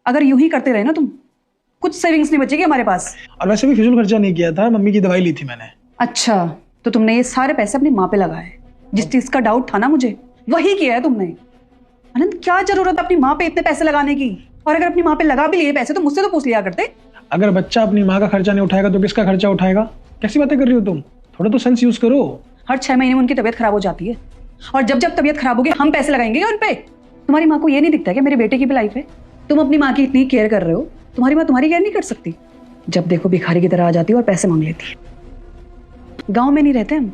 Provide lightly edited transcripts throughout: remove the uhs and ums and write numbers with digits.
अगर यूं ही करते रहे ना तुम, कुछ सेविंग्स नहीं बचेगी हमारे पास। और वैसे भी फिजूल खर्चा नहीं किया था, मम्मी की दवाई ली थी मैंने। अच्छा, तो तुमने ये सारे पैसे अपनी माँ पे लगाए। जिस चीज का डाउट था ना मुझे, वही किया है तुमने। आनंद, क्या जरूरत है अपनी माँ पे इतने पैसे लगाने की? और अगर अपनी माँ पे लगा भी लिए पैसे तो मुझसे तो पूछ लिया करते। अगर बच्चा अपनी माँ का खर्चा नहीं उठाएगा तो किसका खर्चा उठाएगा? कैसी बातें कर रही हो तुम? थोड़ा तो सेंस यूज करो। हर 6 महीने में उनकी तबीयत खराब हो जाती है, और जब जब तबीयत खराब होगी हम पैसे लगाएंगे क्या उन पे? तुम्हारी माँ को ये नहीं दिखता कि मेरे बेटे की भी लाइफ है? तुम अपनी माँ की इतनी केयर कर रहे हो, तुम्हारी माँ तुम्हारी केयर नहीं कर सकती? जब देखो भिखारी की तरह आ जाती है और पैसे मांग लेती है। गाँव में नहीं रहते हम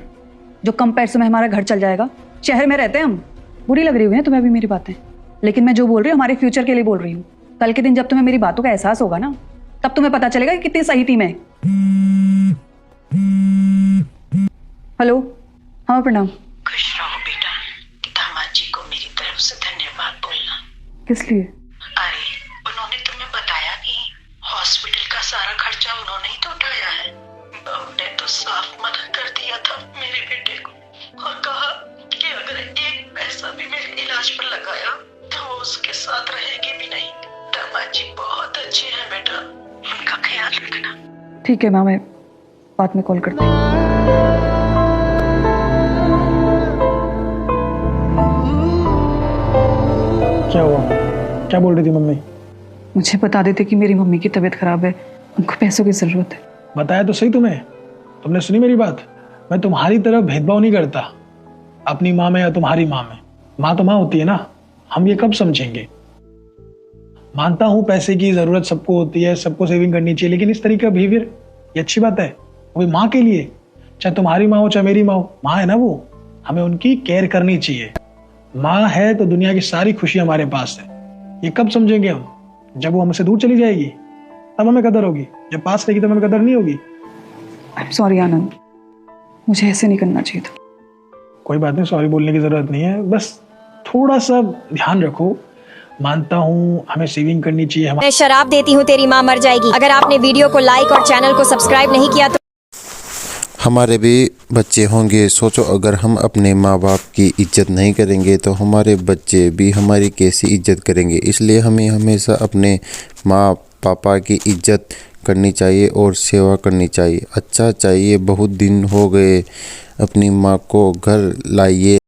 जो कम पैसों में हमारा घर चल जाएगा, शहर में रहते हैं हम। बुरी लग रही हुई है तुम्हें अभी मेरी बातें, लेकिन मैं जो बोल रही हूँ हमारे फ्यूचर के लिए बोल रही हूँ। कल के दिन जब तुम्हें मेरी बातों का एहसास होगा ना, तब तुम्हें पता चलेगा कि कितनी सही थी मैं। हेलो, हाँ प्रणाम। खुश रहो बेटा। दामाद जी को मेरी तरफ से धन्यवाद बोलना। किस लिए? अरे, उन्होंने तुम्हें बताया नहीं, हॉस्पिटल का सारा खर्चा उन्होंने ही तो उठाया है। बहू ने तो साफ मना कर दिया था मेरे बेटे को, और कहा कि अगर एक पैसा भी मेरे इलाज पर लगाया तो वो उसके साथ रहेगी भी नहीं। दामाद जी बहुत अच्छे हैं बेटा, उनका ख्याल रखना। ठीक है माँ, मैं बाद में कॉल करती हूँ। क्या हुआ? क्या बोल रही थी मम्मी? मुझे बता देते कि मेरी मम्मी की तबीयत खराब है, उनको पैसों की जरूरत है। बताया तो सही तुम्हें। तुमने सुनी मेरी बात? मैं तुम्हारी तरफ भेदभाव नहीं करता, अपनी माँ में या तुम्हारी माँ में। माँ तो माँ होती है ना। हम ये कब समझेंगे? मानता हूँ पैसे की जरूरत सबको होती है, सबको सेविंग करनी चाहिए, लेकिन इस तरीके का बिहेवियर ये अच्छी बात है? वो भी माँ के लिए, चाहे तुम्हारी माँ हो चाहे मेरी माँ हो, माँ है ना वो, हमें उनकी केयर करनी चाहिए। माँ है तो दुनिया की सारी खुशी हमारे पास है। ये कब समझेंगे हम? जब वो हमसे दूर चली जाएगी तब हमें कदर होगी, जब पास रहेगी तब हमें कदर नहीं होगी। आई एम सॉरी आनंद, मुझे ऐसे नहीं करना चाहिए था। कोई बात नहीं, सॉरी बोलने की जरूरत नहीं है, बस थोड़ा सा ध्यान रखो। मानता हूँ हमें सेविंग करनी चाहिए। मैं शराब देती हूँ तेरी माँ मर जाएगी। अगर आपने वीडियो को लाइक और चैनल को सब्सक्राइब नहीं किया तो हमारे भी बच्चे होंगे। सोचो अगर हम अपने माँ बाप की इज्जत नहीं करेंगे तो हमारे बच्चे भी हमारी कैसी इज्जत करेंगे। इसलिए हमें हमेशा अपने माँ पापा की इज्जत करनी चाहिए और सेवा करनी चाहिए। अच्छा चाहिए, बहुत दिन हो गए अपनी माँ को घर लाइए।